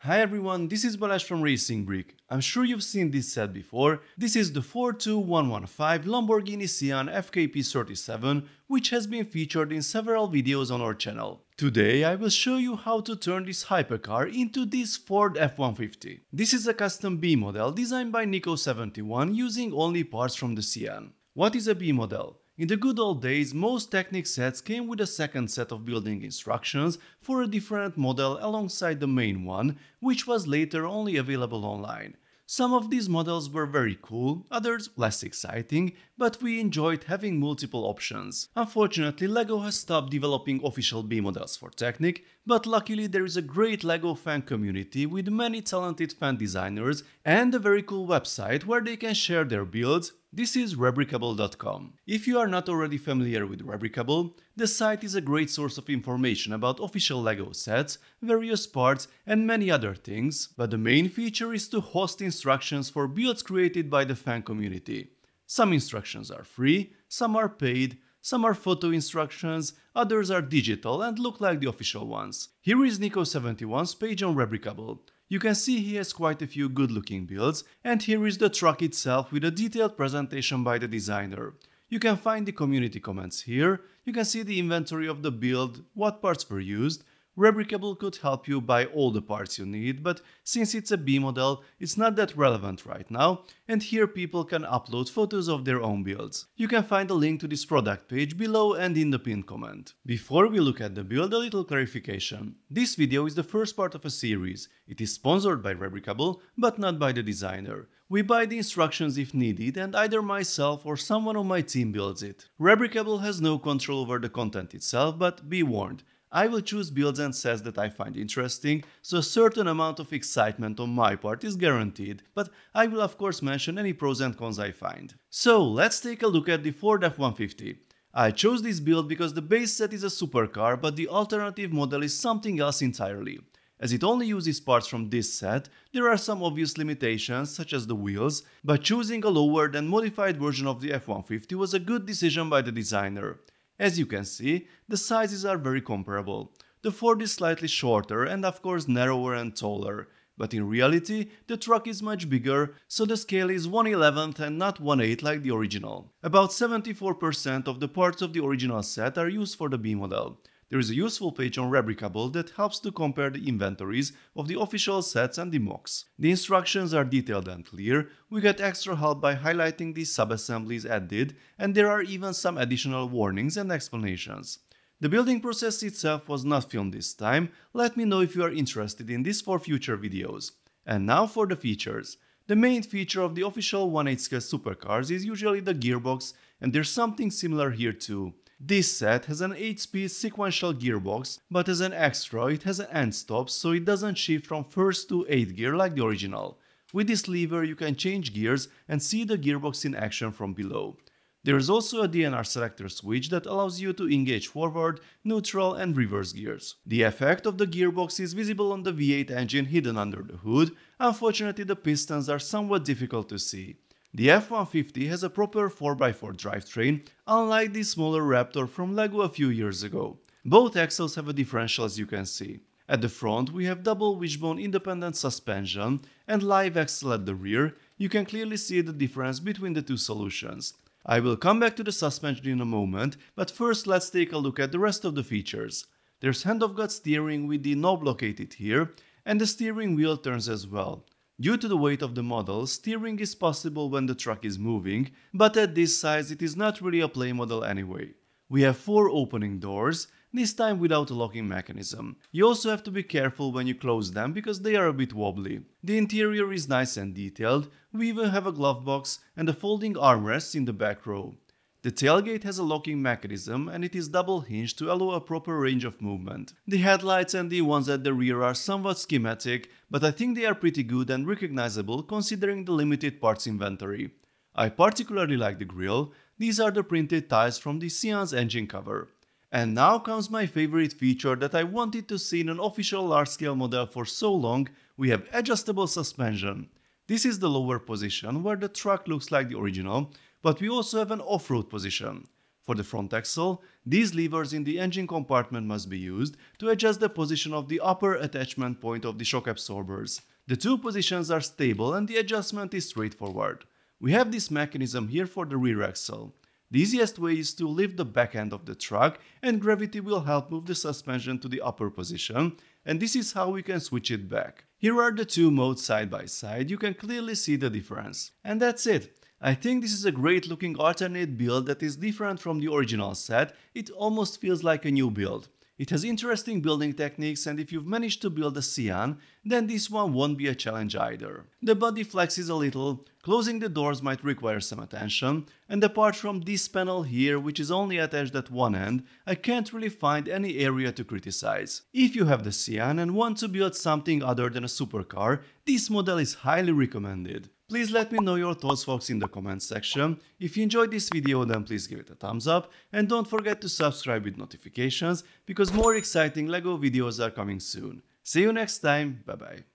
Hi everyone, this is Balázs from RacingBrick. I'm sure you've seen this set before. This is the Ford F150 Lamborghini Sián FKP37, which has been featured in several videos on our channel. Today I will show you how to turn this hypercar into this Ford F150. This is a custom B model designed by Nico71 using only parts from the Sián. What is a B model? In the good old days, most Technic sets came with a second set of building instructions for a different model alongside the main one, which was later only available online. Some of these models were very cool, others less exciting, but we enjoyed having multiple options. Unfortunately, LEGO has stopped developing official B models for Technic, but luckily there is a great LEGO fan community with many talented fan designers and a very cool website where they can share their builds. This is Rebrickable.com. If you are not already familiar with Rebrickable, the site is a great source of information about official LEGO sets, various parts and many other things, but the main feature is to host instructions for builds created by the fan community. Some instructions are free, some are paid, some are photo instructions, others are digital and look like the official ones. Here is Nico71's page on Rebrickable. You can see he has quite a few good looking builds, and here is the truck itself with a detailed presentation by the designer. You can find the community comments here, you can see the inventory of the build, what parts were used. Rebrickable could help you buy all the parts you need, but since it's a B model, it's not that relevant right now, and here people can upload photos of their own builds. You can find a link to this product page below and in the pinned comment. Before we look at the build, a little clarification. This video is the first part of a series. It is sponsored by Rebrickable, but not by the designer. We buy the instructions if needed, and either myself or someone on my team builds it. Rebrickable has no control over the content itself, but be warned. I will choose builds and sets that I find interesting, so a certain amount of excitement on my part is guaranteed, but I will of course mention any pros and cons I find. So let's take a look at the Ford F150. I chose this build because the base set is a supercar, but the alternative model is something else entirely. As it only uses parts from this set, there are some obvious limitations such as the wheels, but choosing a lower than modified version of the F150 was a good decision by the designer. As you can see, the sizes are very comparable. The Ford is slightly shorter and of course narrower and taller, but in reality the truck is much bigger, so the scale is 1/11 and not 1/8 like the original. About 74% of the parts of the original set are used for the B model. There is a useful page on Rebrickable that helps to compare the inventories of the official sets and the mocks. The instructions are detailed and clear, we get extra help by highlighting the sub-assemblies added, and there are even some additional warnings and explanations. The building process itself was not filmed this time, let me know if you are interested in this for future videos. And now for the features. The main feature of the official 1/8 scale supercars is usually the gearbox, and there's something similar here too. This set has an 8-speed sequential gearbox, but as an extra it has an end stop, so it doesn't shift from first to 8th gear like the original. With this lever you can change gears and see the gearbox in action from below. There is also a DNR selector switch that allows you to engage forward, neutral and reverse gears. The effect of the gearbox is visible on the V8 engine hidden under the hood. Unfortunately the pistons are somewhat difficult to see. The F150 has a proper 4x4 drivetrain, unlike the smaller Raptor from LEGO a few years ago. Both axles have a differential as you can see. At the front we have double wishbone independent suspension and live axle at the rear. You can clearly see the difference between the two solutions. I will come back to the suspension in a moment, but first let's take a look at the rest of the features. There's hand-of-God steering with the knob located here, and the steering wheel turns as well. Due to the weight of the model, steering is possible when the truck is moving, but at this size it is not really a play model anyway. We have 4 opening doors, this time without a locking mechanism. You also have to be careful when you close them because they are a bit wobbly. The interior is nice and detailed, we even have a glove box and a folding armrest in the back row. The tailgate has a locking mechanism and it is double hinged to allow a proper range of movement. The headlights and the ones at the rear are somewhat schematic, but I think they are pretty good and recognizable considering the limited parts inventory. I particularly like the grille. These are the printed tiles from the Sián's engine cover. And now comes my favorite feature that I wanted to see in an official large-scale model for so long. We have adjustable suspension. This is the lower position where the truck looks like the original, but we also have an off-road position. For the front axle, these levers in the engine compartment must be used to adjust the position of the upper attachment point of the shock absorbers. The two positions are stable and the adjustment is straightforward. We have this mechanism here for the rear axle. The easiest way is to lift the back end of the truck and gravity will help move the suspension to the upper position, and this is how we can switch it back. Here are the two modes side by side, you can clearly see the difference. And that's it. I think this is a great looking alternate build that is different from the original set, it almost feels like a new build. It has interesting building techniques, and if you've managed to build a Sián, then this one won't be a challenge either. The body flexes a little, closing the doors might require some attention, and apart from this panel here, which is only attached at one end, I can't really find any area to criticize. If you have the Sián and want to build something other than a supercar, this model is highly recommended. Please let me know your thoughts, folks, in the comments section. If you enjoyed this video, then please give it a thumbs up and don't forget to subscribe with notifications because more exciting LEGO videos are coming soon. See you next time, bye bye.